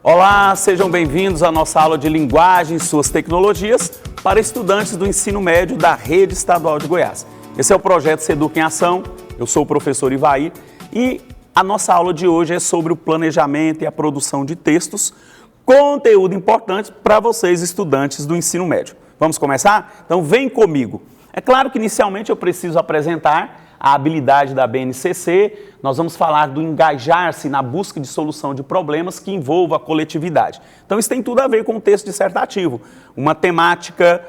Olá, sejam bem-vindos à nossa aula de Linguagem e Suas Tecnologias para estudantes do ensino médio da Rede Estadual de Goiás. Esse é o projeto Seduc em Ação, eu sou o professor Ivair e a nossa aula de hoje é sobre o planejamento e a produção de textos, conteúdo importante para vocês estudantes do ensino médio. Vamos começar? Então vem comigo. É claro que inicialmente eu preciso apresentar a habilidade da BNCC, nós vamos falar do engajar-se na busca de solução de problemas que envolva a coletividade. Então isso tem tudo a ver com o texto dissertativo, uma temática,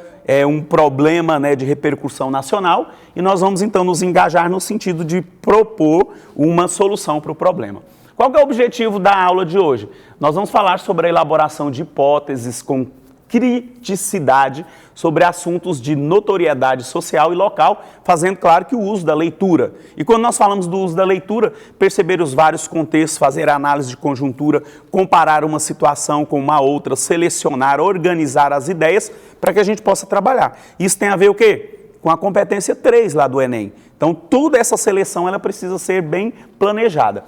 um problema de repercussão nacional e nós vamos então nos engajar no sentido de propor uma solução para o problema. Qual que é o objetivo da aula de hoje? Nós vamos falar sobre a elaboração de hipóteses com criticidade sobre assuntos de notoriedade social e local, fazendo claro que o uso da leitura. E quando nós falamos do uso da leitura, perceber os vários contextos, fazer análise de conjuntura, comparar uma situação com uma outra, selecionar, organizar as ideias para que a gente possa trabalhar. Isso tem a ver o quê? Com a competência 3 lá do Enem. Então, toda essa seleção ela precisa ser bem planejada.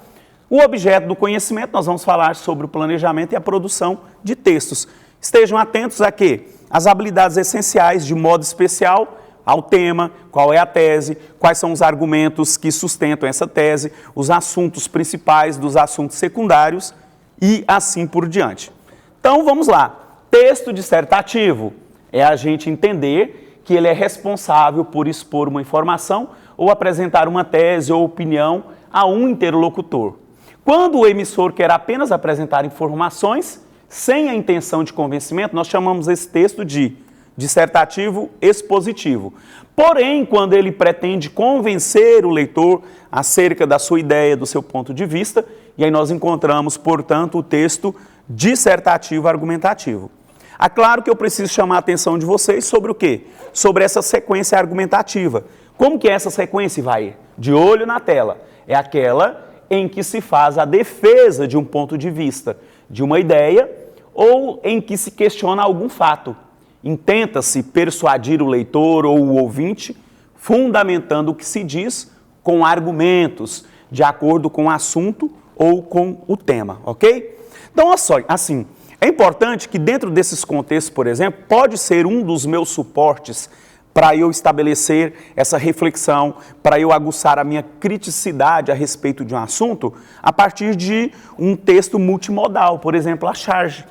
O objeto do conhecimento, nós vamos falar sobre o planejamento e a produção de textos. Estejam atentos a quê? As habilidades essenciais de modo especial ao tema, qual é a tese, quais são os argumentos que sustentam essa tese, os assuntos principais dos assuntos secundários e assim por diante. Então vamos lá. Texto dissertativo é a gente entender que ele é responsável por expor uma informação ou apresentar uma tese ou opinião a um interlocutor. Quando o emissor quer apenas apresentar informações, sem a intenção de convencimento, nós chamamos esse texto de dissertativo expositivo. Porém, quando ele pretende convencer o leitor acerca da sua ideia, do seu ponto de vista, e aí nós encontramos, portanto, o texto dissertativo argumentativo. É claro que eu preciso chamar a atenção de vocês sobre o quê? Sobre essa sequência argumentativa. Como que é essa sequência, vai? De olho na tela. É aquela em que se faz a defesa de um ponto de vista, de uma ideia, ou em que se questiona algum fato. Intenta-se persuadir o leitor ou o ouvinte, fundamentando o que se diz com argumentos, de acordo com o assunto ou com o tema, ok? Então, olha só, assim, é importante que dentro desses contextos, por exemplo, pode ser um dos meus suportes para eu estabelecer essa reflexão, para eu aguçar a minha criticidade a respeito de um assunto, a partir de um texto multimodal, por exemplo, a charge.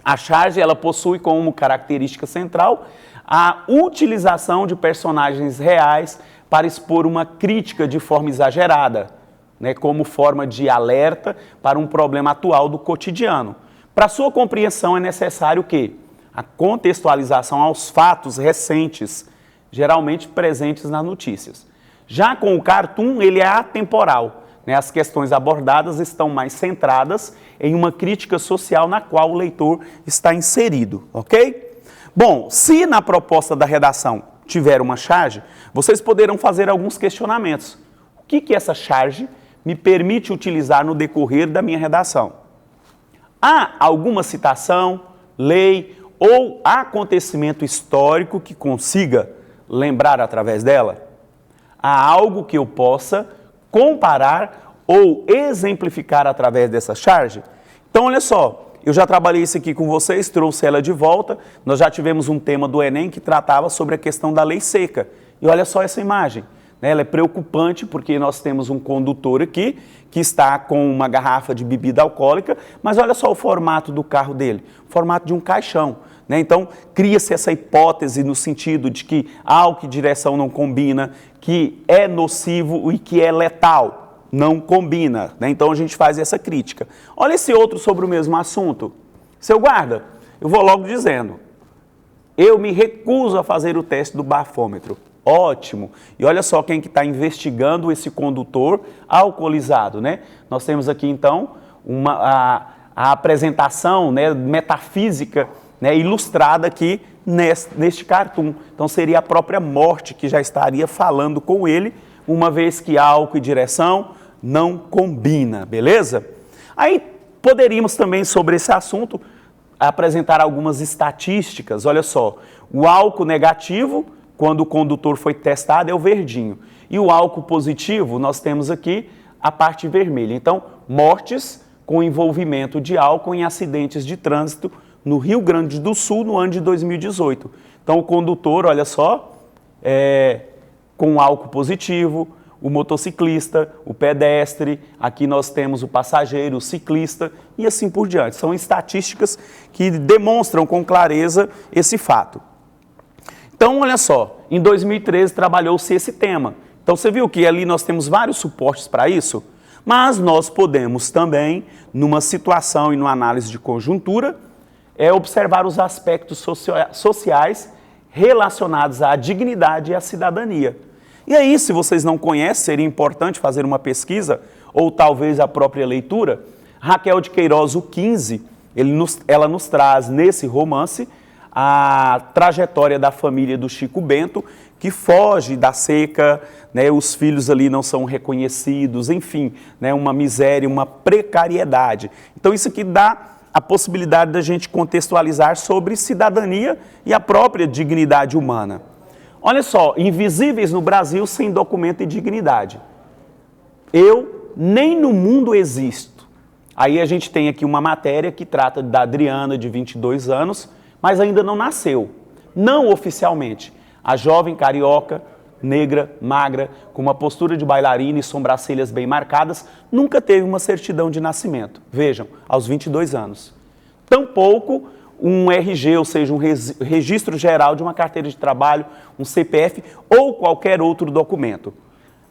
A charge, ela possui como característica central a utilização de personagens reais para expor uma crítica de forma exagerada, como forma de alerta para um problema atual do cotidiano. Para sua compreensão é necessário o quê? A contextualização aos fatos recentes, geralmente presentes nas notícias. Já com o cartoon, ele é atemporal. As questões abordadas estão mais centradas em uma crítica social na qual o leitor está inserido, ok? Bom, se na proposta da redação tiver uma charge, vocês poderão fazer alguns questionamentos. O que essa charge me permite utilizar no decorrer da minha redação? Há alguma citação, lei ou acontecimento histórico que consiga lembrar através dela? Há algo que eu possa comparar ou exemplificar através dessa charge? Então, olha só, eu já trabalhei isso aqui com vocês, trouxe ela de volta, nós já tivemos um tema do Enem que tratava sobre a questão da lei seca. E olha só essa imagem, ela é preocupante porque nós temos um condutor aqui que está com uma garrafa de bebida alcoólica, mas olha só o formato do carro dele, formato de um caixão. Então, cria-se essa hipótese no sentido de que álcool e direção não combina, que é nocivo e que é letal, não combina. Então, a gente faz essa crítica. Olha esse outro sobre o mesmo assunto. Seu guarda, eu vou logo dizendo, eu me recuso a fazer o teste do bafômetro. Ótimo. E olha só quem que está investigando esse condutor alcoolizado, Nós temos aqui, então, a apresentação metafísica ilustrada aqui neste cartoon. Então seria a própria morte que já estaria falando com ele, uma vez que álcool e direção não combina, beleza? Aí poderíamos também sobre esse assunto apresentar algumas estatísticas. Olha só, o álcool negativo, quando o condutor foi testado, é o verdinho. E o álcool positivo, nós temos aqui a parte vermelha. Então, mortes com envolvimento de álcool em acidentes de trânsito no Rio Grande do Sul no ano de 2018. Então o condutor, olha só, com álcool positivo, o motociclista, o pedestre, aqui nós temos o passageiro, o ciclista e assim por diante. São estatísticas que demonstram com clareza esse fato. Então, olha só, em 2013 trabalhou-se esse tema. Então, você viu que ali nós temos vários suportes para isso, mas nós podemos também, numa situação e numa análise de conjuntura, observar os aspectos sociais relacionados à dignidade e à cidadania. E aí, se vocês não conhecem, seria importante fazer uma pesquisa, ou talvez a própria leitura. Raquel de Queiroz, o 15, ela nos traz nesse romance a trajetória da família do Chico Bento, que foge da seca, né, os filhos ali não são reconhecidos, enfim, né, uma miséria, uma precariedade. Então isso aqui dá a possibilidade da gente contextualizar sobre cidadania e a própria dignidade humana. Olha só, invisíveis no Brasil sem documento e dignidade. Eu nem no mundo existo. Aí a gente tem aqui uma matéria que trata da Adriana, de 22 anos, mas ainda não nasceu. Não oficialmente. A jovem carioca, negra, magra, com uma postura de bailarina e sobrancelhas bem marcadas, nunca teve uma certidão de nascimento. Vejam, aos 22 anos. Tampouco um RG, ou seja, um registro geral de uma carteira de trabalho, um CPF ou qualquer outro documento.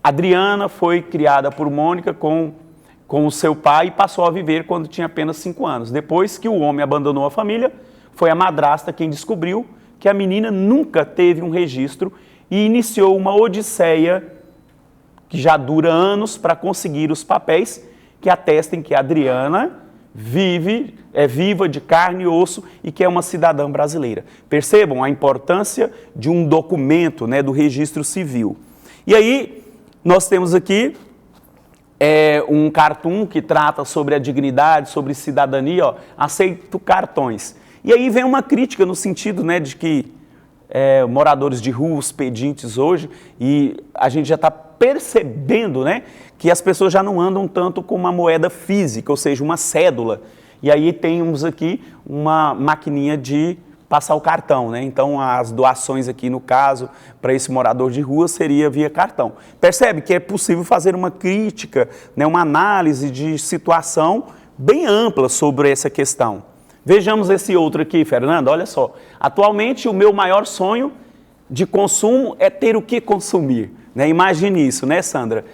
Adriana foi criada por Mônica com o seu pai e passou a viver quando tinha apenas 5 anos. Depois que o homem abandonou a família, foi a madrasta quem descobriu que a menina nunca teve um registro e iniciou uma odisseia que já dura anos para conseguir os papéis que atestem que a Adriana é viva, de carne e osso e que é uma cidadã brasileira. Percebam a importância de um documento, né, do registro civil. E aí, nós temos aqui um cartoon que trata sobre a dignidade, sobre cidadania, ó, aceito cartões. E aí vem uma crítica no sentido, né, de que moradores de rua, os pedintes hoje, e a gente já está percebendo, né, que as pessoas já não andam tanto com uma moeda física, ou seja, uma cédula. E aí temos aqui uma maquininha de passar o cartão, né? Então as doações aqui, no caso, para esse morador de rua seria via cartão. Percebe que é possível fazer uma crítica, né, uma análise de situação bem ampla sobre essa questão. Vejamos esse outro aqui, Fernando, olha só. Atualmente, o meu maior sonho de consumo é ter o que consumir. Né? Imagine isso, né, Sandra?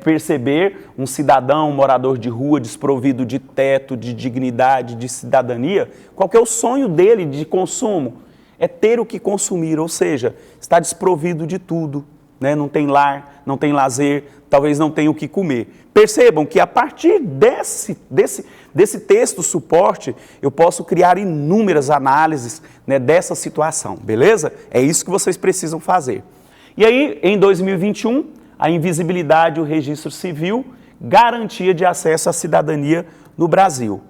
Perceber um cidadão, um morador de rua desprovido de teto, de dignidade, de cidadania. Qual que é o sonho dele de consumo? É ter o que consumir, ou seja, está desprovido de tudo. Né? Não tem lar, não tem lazer, talvez não tenha o que comer. Percebam que a partir desse texto suporte, eu posso criar inúmeras análises, né, dessa situação, beleza? É isso que vocês precisam fazer. E aí, em 2021, a invisibilidade, o registro civil, garantia de acesso à cidadania no Brasil,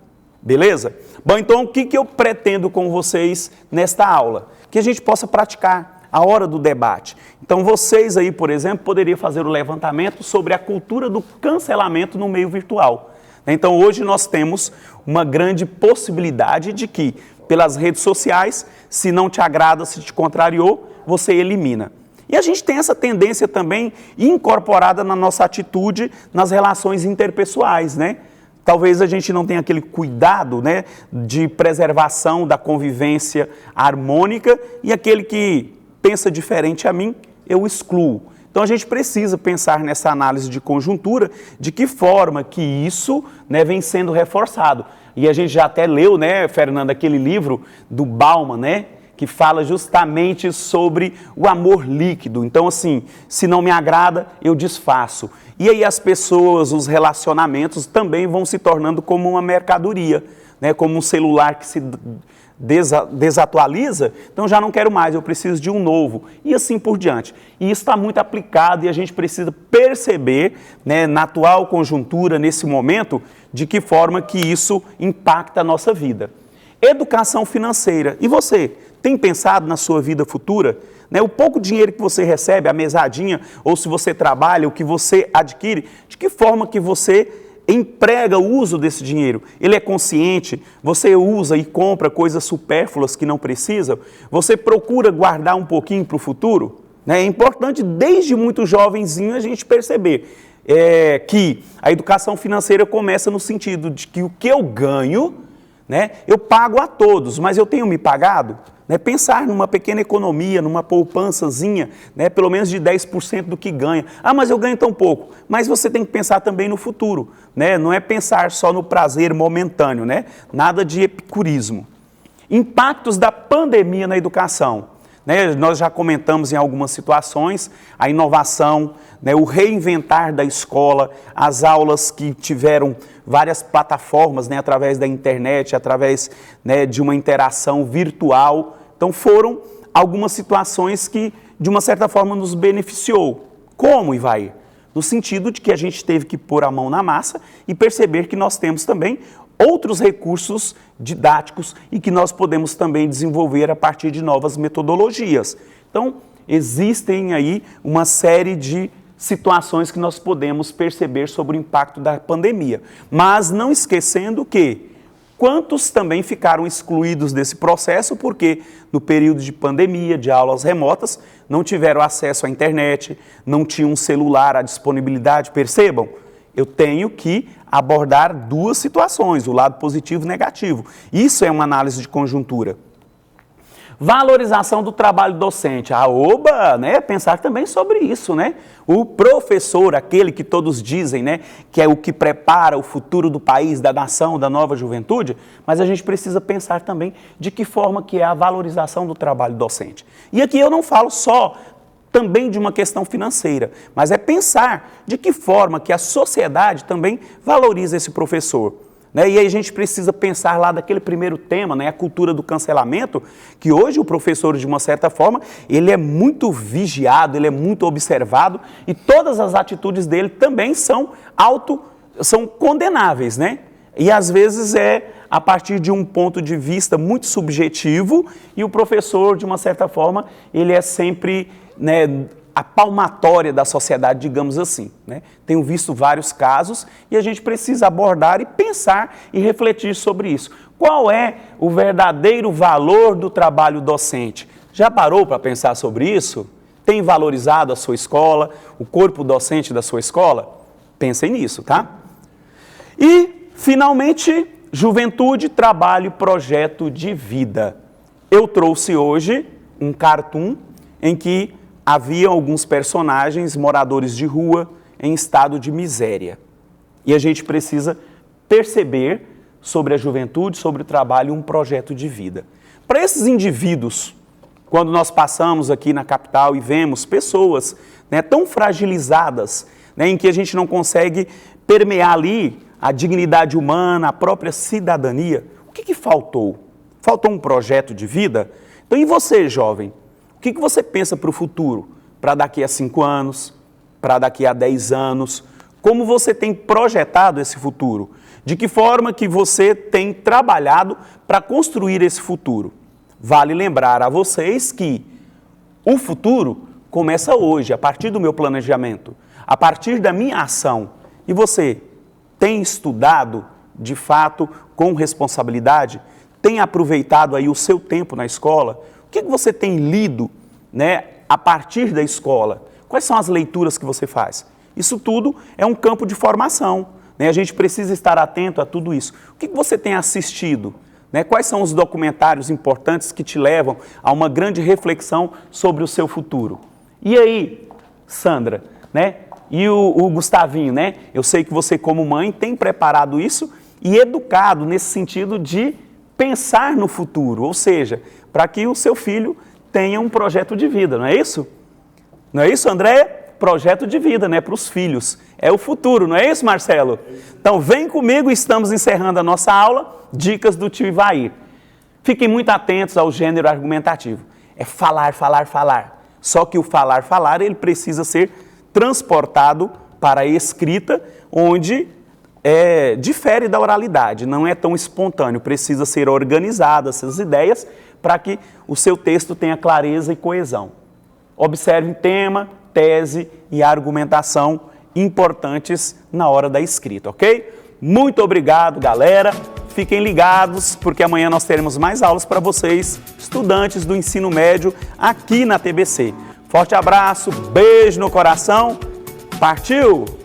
beleza? Bom, então o que eu pretendo com vocês nesta aula? Que a gente possa praticar a hora do debate. Então vocês aí, por exemplo, poderiam fazer o levantamento sobre a cultura do cancelamento no meio virtual. Então hoje nós temos uma grande possibilidade de que, pelas redes sociais, se não te agrada, se te contrariou, você elimina. E a gente tem essa tendência também incorporada na nossa atitude nas relações interpessoais, né? Talvez a gente não tenha aquele cuidado, né, de preservação da convivência harmônica e aquele que pensa diferente a mim, eu excluo. Então a gente precisa pensar nessa análise de conjuntura, de que forma que isso, né, vem sendo reforçado. E a gente já até leu, né, Fernanda, aquele livro do Bauman, né, que fala justamente sobre o amor líquido. Então, assim, se não me agrada, eu desfaço. E aí as pessoas, os relacionamentos também vão se tornando como uma mercadoria, né, como um celular que se desatualiza, então já não quero mais, eu preciso de um novo, e assim por diante. E isso está muito aplicado e a gente precisa perceber, né, na atual conjuntura, nesse momento, de que forma que isso impacta a nossa vida. Educação financeira. E você, tem pensado na sua vida futura? Né, o pouco dinheiro que você recebe, a mesadinha, ou se você trabalha, o que você adquire, de que forma que você emprega o uso desse dinheiro? Ele é consciente? Você usa e compra coisas supérfluas que não precisam? Você procura guardar um pouquinho para o futuro? É importante, desde muito jovenzinho, a gente perceber que a educação financeira começa no sentido de que o que eu ganho, né, eu pago a todos, mas eu tenho me pagado? Pensar numa pequena economia, numa poupançazinha, pelo menos de 10% do que ganha. Ah, mas eu ganho tão pouco. Mas você tem que pensar também no futuro. Não é pensar só no prazer momentâneo, nada de epicurismo. Impactos da pandemia na educação. Nós já comentamos em algumas situações a inovação, o reinventar da escola, as aulas que tiveram várias plataformas, através da internet, através de uma interação virtual. Então foram algumas situações que, de uma certa forma, nos beneficiou. Como, Ivair? No sentido de que a gente teve que pôr a mão na massa e perceber que nós temos também outros recursos didáticos e que nós podemos também desenvolver a partir de novas metodologias. Então, existem aí uma série de situações que nós podemos perceber sobre o impacto da pandemia. Mas não esquecendo que quantos também ficaram excluídos desse processo porque no período de pandemia, de aulas remotas, não tiveram acesso à internet, não tinham um celular à disponibilidade, percebam? Eu tenho que abordar duas situações, o lado positivo e negativo. Isso é uma análise de conjuntura. Valorização do trabalho docente. Pensar também sobre isso, O professor, aquele que todos dizem, que é o que prepara o futuro do país, da nação, da nova juventude, mas a gente precisa pensar também de que forma que é a valorização do trabalho docente. E aqui eu não falo só também de uma questão financeira, mas é pensar de que forma que a sociedade também valoriza esse professor. E aí a gente precisa pensar lá daquele primeiro tema, a cultura do cancelamento, que hoje o professor, de uma certa forma, ele é muito vigiado, ele é muito observado e todas as atitudes dele também são condenáveis, E às vezes é a partir de um ponto de vista muito subjetivo e o professor, de uma certa forma, ele é sempre a palmatória da sociedade, digamos assim. Tenho visto vários casos e a gente precisa abordar e pensar e refletir sobre isso. Qual é o verdadeiro valor do trabalho docente? Já parou para pensar sobre isso? Tem valorizado a sua escola, o corpo docente da sua escola? Pensem nisso, tá? E, finalmente, juventude, trabalho, projeto de vida. Eu trouxe hoje um cartoon em que havia alguns personagens moradores de rua em estado de miséria. E a gente precisa perceber sobre a juventude, sobre o trabalho, um projeto de vida. Para esses indivíduos, quando nós passamos aqui na capital e vemos pessoas tão fragilizadas, em que a gente não consegue permear ali a dignidade humana, a própria cidadania, o que faltou? Faltou um projeto de vida? Então, e você, jovem? O que você pensa para o futuro? Para daqui a 5 anos? Para daqui a 10 anos? Como você tem projetado esse futuro? De que forma que você tem trabalhado para construir esse futuro? Vale lembrar a vocês que o futuro começa hoje, a partir do meu planejamento, a partir da minha ação. E você tem estudado, de fato, com responsabilidade? Tem aproveitado aí o seu tempo na escola? O que você tem lido, a partir da escola? Quais são as leituras que você faz? Isso tudo é um campo de formação, A gente precisa estar atento a tudo isso. O que você tem assistido? Quais são os documentários importantes que te levam a uma grande reflexão sobre o seu futuro? E aí, Sandra, E o Gustavinho, Eu sei que você, como mãe, tem preparado isso e educado nesse sentido de pensar no futuro, ou seja, para que o seu filho tenha um projeto de vida, não é isso? Não é isso, André? Projeto de vida, para os filhos. É o futuro, não é isso, Marcelo? Então, vem comigo, estamos encerrando a nossa aula, Dicas do Tio Ivair. Fiquem muito atentos ao gênero argumentativo. É falar, falar, falar. Só que o falar, falar, ele precisa ser transportado para a escrita, onde difere da oralidade, não é tão espontâneo, precisa ser organizado essas ideias para que o seu texto tenha clareza e coesão. Observe tema, tese e argumentação importantes na hora da escrita, ok? Muito obrigado, galera. Fiquem ligados, porque amanhã nós teremos mais aulas para vocês, estudantes do ensino médio, aqui na TBC. Forte abraço, beijo no coração. Partiu!